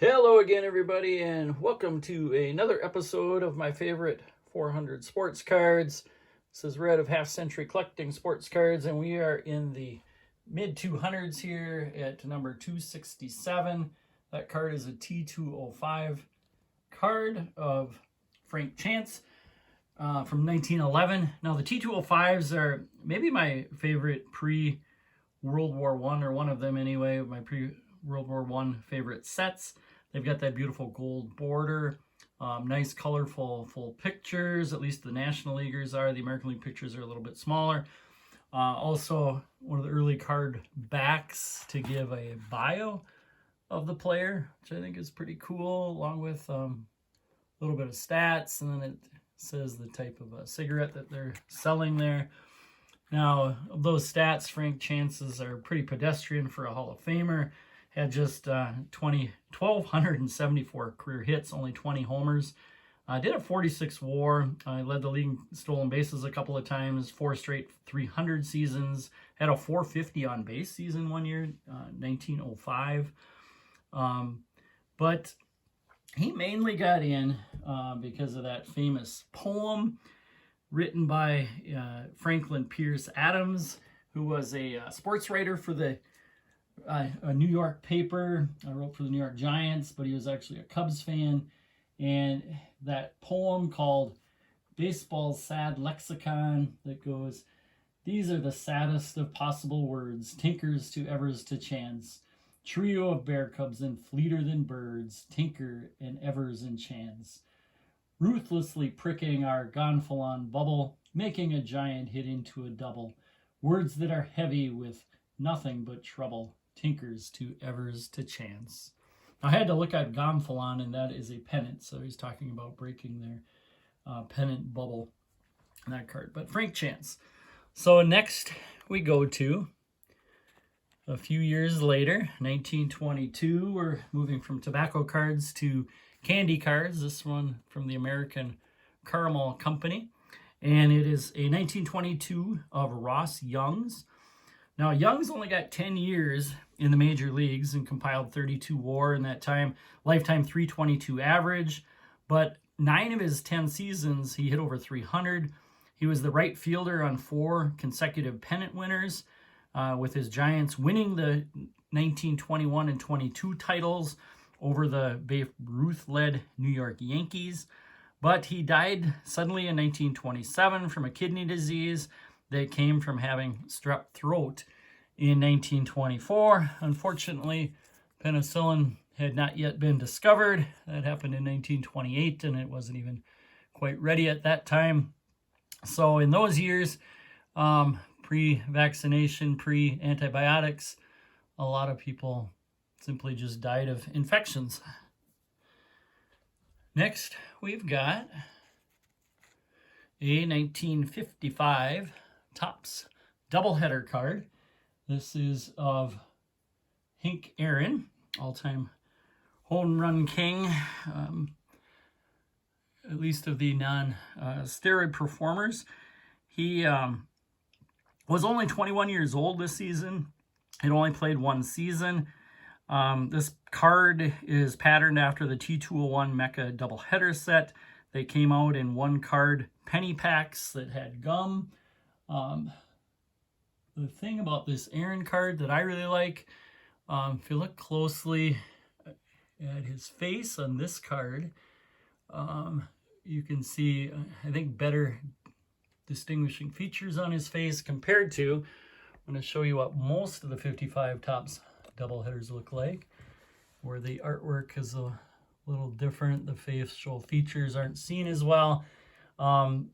Hello again, everybody, and welcome to another episode of my favorite 400 sports cards. This is Red of Half Century Collecting Sports Cards, and we are in the mid 200s here at number 267. That card is a T205 card of Frank Chance from 1911. Now, the T205s are maybe my favorite pre-World War I, or one of them anyway, my pre-World War I favorite sets. They've got that beautiful gold border, nice colorful full pictures, at least the National Leaguers are. The American League pictures are a little bit smaller. Also, one of the early card backs to give a bio of the player, which I think is pretty cool, along with a little bit of stats, and then it says the type of cigarette that they're selling there. Now, of those stats, Frank Chance's are pretty pedestrian for a Hall of Famer. Had just 1,274 career hits, only 20 homers. Did have 46 WAR. Led the league in stolen bases a couple of times, 4 straight 300 seasons. Had a 450 on base season one year, 1905. But he mainly got in because of that famous poem written by Franklin Pierce Adams, who was a sports writer for a New York paper. I wrote for the New York Giants, but he was actually a Cubs fan. And that poem called Baseball's Sad Lexicon that goes, "These are the saddest of possible words, tinkers to Evers to Chance. Trio of bear cubs and fleeter than birds, Tinker and Evers and Chance. Ruthlessly pricking our gonfalon bubble, making a giant hit into a double. Words that are heavy with nothing but trouble, Tinkers to Evers to Chance." I had to look at gonfalon, and that is a pennant, so he's talking about breaking their pennant bubble in that card. But Frank Chance. So next we go to a few years later, 1922. We're moving from tobacco cards to candy cards. This one from the American Caramel Company. And it is a 1922 of Ross Young's. Now, Young's only got 10 years in the major leagues and compiled 32 WAR in that time, lifetime 322 average, but 9 of his 10 seasons, he hit over 300. He was the right fielder on 4 consecutive pennant winners, with his Giants winning the 1921 and 22 titles over the Babe Ruth-led New York Yankees. But he died suddenly in 1927 from a kidney disease that came from having strep throat in 1924. Unfortunately, penicillin had not yet been discovered. That happened in 1928, and it wasn't even quite ready at that time. So in those years, pre-vaccination, pre-antibiotics, a lot of people simply just died of infections. Next, we've got a 1955 Topps doubleheader card. This is of Hank Aaron, all-time home run king, at least of the non-steroid performers. He was only 21 years old this season. He'd only played one season. This card is patterned after the T201 Mecca doubleheader set. They came out in one-card penny packs that had gum. The thing about this Aaron card that I really like, if you look closely at his face on this card, you can see, I think, better distinguishing features on his face compared to, I'm going to show you what most of the 55 Topps doubleheaders look like, where the artwork is a little different. The facial features aren't seen as well. And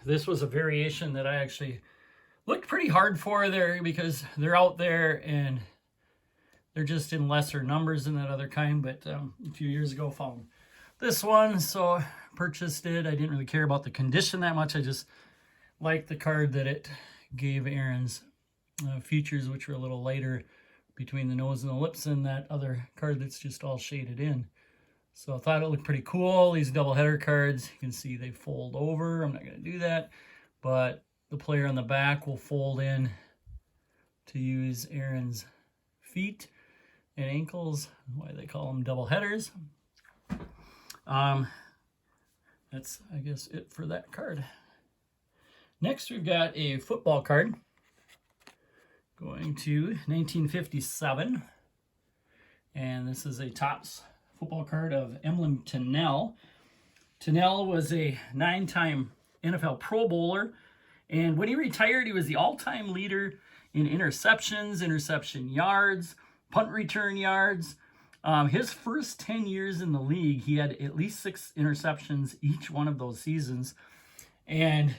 this was a variation that I actually looked pretty hard for there, because they're out there and they're just in lesser numbers than that other kind. But a few years ago found this one, so purchased it. I didn't really care about the condition that much. I just liked the card that it gave Aaron's features, which were a little lighter between the nose and the lips than that other card that's just all shaded in. So I thought it looked pretty cool. These doubleheader cards, you can see they fold over. I'm not going to do that, but the player on the back will fold in to use Aaron's feet. and ankles. Why they call them double headers. That's, I guess, it for that card. Next, we've got a football card going to 1957. And this is a Topps football card of Emlyn Tunnell. Tunnell was a 9-time NFL Pro Bowler. And when he retired, he was the all-time leader in interceptions, interception yards, punt return yards. His first 10 years in the league, he had at least 6 interceptions each one of those seasons. And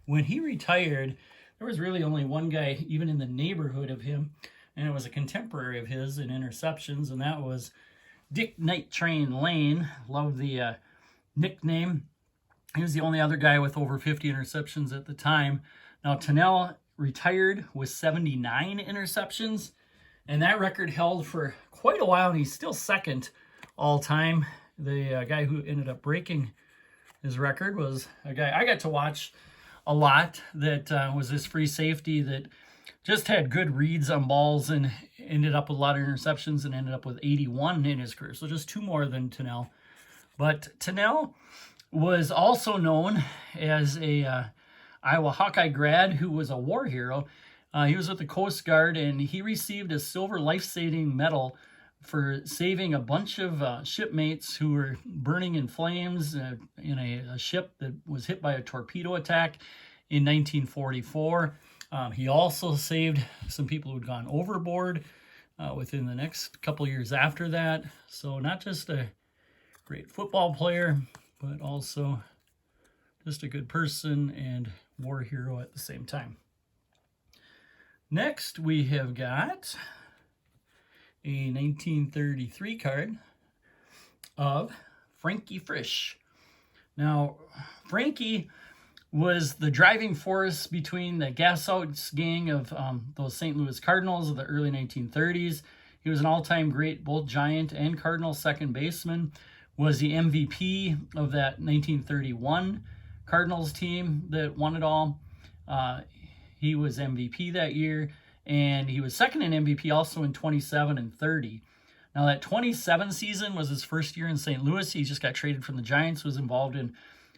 when he retired, there was really only one guy even in the neighborhood of him, and it was a contemporary of his in interceptions, and that was Dick Night Train Lane. Love the nickname. He was the only other guy with over 50 interceptions at the time. Now, Tunnell retired with 79 interceptions, and that record held for quite a while, and he's still second all time. The guy who ended up breaking his record was a guy I got to watch a lot, that was this free safety that just had good reads on balls and ended up with a lot of interceptions and ended up with 81 in his career. So just 2 more than Tunnell. But Tunnell was also known as a Iowa Hawkeye grad who was a war hero. He was with the Coast Guard, and he received a silver life-saving medal for saving a bunch of shipmates who were burning in flames in a ship that was hit by a torpedo attack in 1944. He also saved some people who had gone overboard within the next couple years after that. So not just a great football player, but also just a good person and war hero at the same time. Next, we have got a 1933 card of Frankie Frish. Now, Frankie was the driving force between the Gas Outs gang of those St. Louis Cardinals of the early 1930s. He was an all-time great, both Giant and Cardinal second baseman, was the MVP of that 1931 Cardinals team that won it all. He was MVP that year, and he was second in MVP also in 27 and 30. Now, that 27 season was his first year in St. Louis. He just got traded from the Giants, was involved in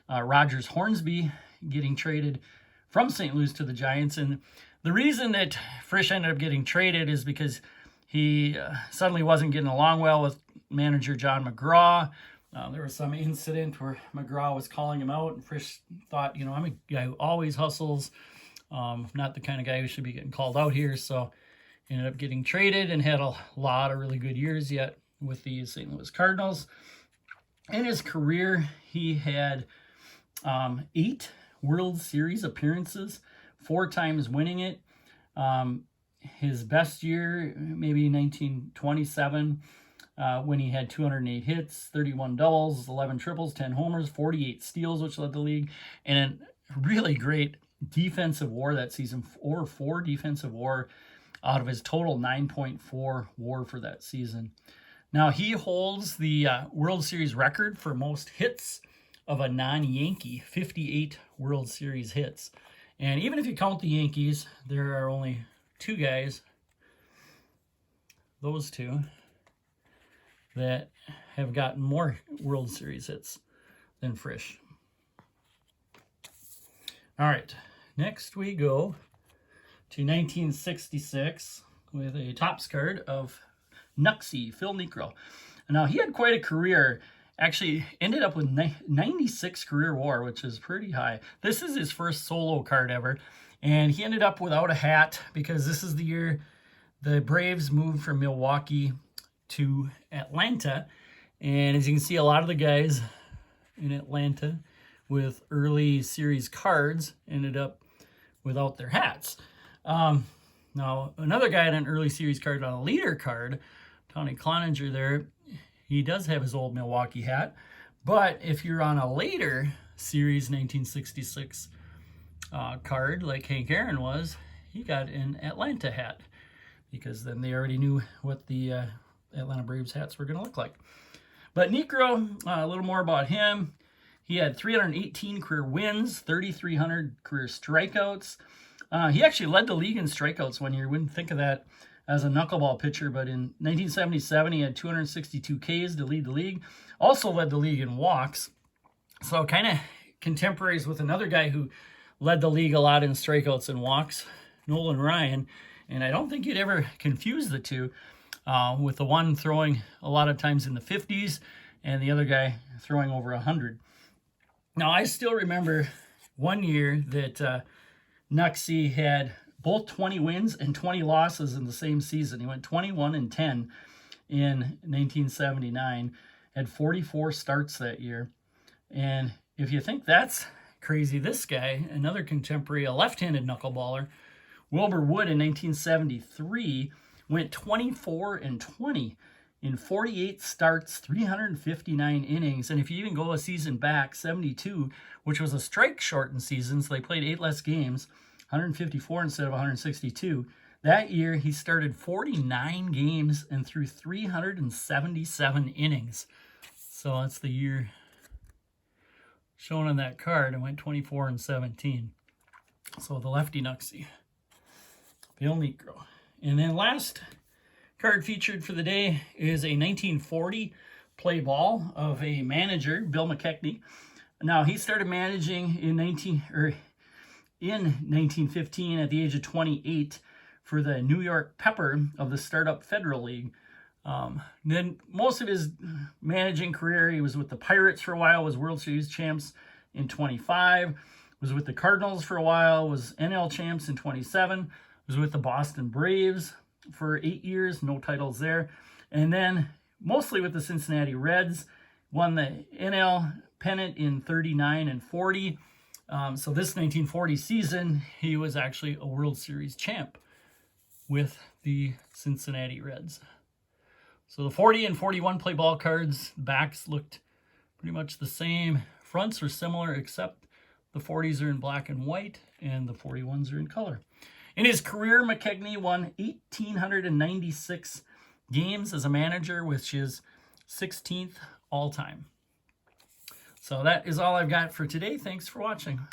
Rogers Hornsby getting traded from St. Louis to the Giants. And the reason that Frish ended up getting traded is because he suddenly wasn't getting along well with manager John McGraw. There was some incident where McGraw was calling him out, and Frish thought, I'm a guy who always hustles. Not the kind of guy who should be getting called out here. So he ended up getting traded and had a lot of really good years yet with the St. Louis Cardinals. In his career, he had 8 World Series appearances, 4 times winning it. His best year, maybe 1927, when he had 208 hits, 31 doubles, 11 triples, 10 homers, 48 steals, which led the league, and a really great defensive WAR that season, over 4 defensive WAR out of his total 9.4 WAR for that season. Now, he holds the World Series record for most hits of a non-Yankee, 58 World Series hits. And even if you count the Yankees, there are only 2 guys, those 2, that have gotten more World Series hits than Frish. All right, next we go to 1966 with a Topps card of Nuxie, Phil Niekro. Now, he had quite a career. Actually ended up with 96 career WAR, which is pretty high. This is his first solo card ever, and he ended up without a hat because this is the year the Braves moved from Milwaukee to Atlanta. And as you can see, a lot of the guys in Atlanta with early series cards ended up without their hats. Now, another guy had an early series card on a leader card, Tony Cloninger there. He does have his old Milwaukee hat, but if you're on a later series 1966 card like Hank Aaron was, he got an Atlanta hat because then they already knew what the Atlanta Braves hats were going to look like. But Niekro, a little more about him. He had 318 career wins, 3,300 career strikeouts. He actually led the league in strikeouts one year. Wouldn't think of that as a knuckleball pitcher, but in 1977 he had 262 Ks to lead the league. Also led the league in walks. So kind of contemporaries with another guy who led the league a lot in strikeouts and walks, Nolan Ryan. And I don't think you'd ever confuse the two, with the one throwing a lot of times in the 50s and the other guy throwing over 100. Now, I still remember one year that Nuxie had both 20 wins and 20 losses in the same season. He went 21-10 in 1979, had 44 starts that year. And if you think that's crazy, this guy, another contemporary, a left-handed knuckleballer, Wilbur Wood in 1973, went 24-20 in 48 starts, 359 innings. And if you even go a season back, 72, which was a strike-shortened season, so they played 8 less games, 154 instead of 162. That year, he started 49 games and threw 377 innings. So that's the year shown on that card. It went 24-17. So the lefty Nuxie, Bill Niekro. And then last card featured for the day is a 1940 play ball of a manager, Bill McKee. Now, he started managing in 1915 at the age of 28 for the New York Pepper of the Startup Federal League. Then most of his managing career, he was with the Pirates for a while, was World Series champs in 25, was with the Cardinals for a while, was NL champs in 27, was with the Boston Braves for 8 years, no titles there. And then mostly with the Cincinnati Reds, won the NL pennant in 39 and 40. So this 1940 season, he was actually a World Series champ with the Cincinnati Reds. So the 40 and 41 play ball cards, backs looked pretty much the same. Fronts were similar, except the 40s are in black and white, and the 41s are in color. In his career, McKee won 1,896 games as a manager, which is 16th all-time. So that is all I've got for today. Thanks for watching.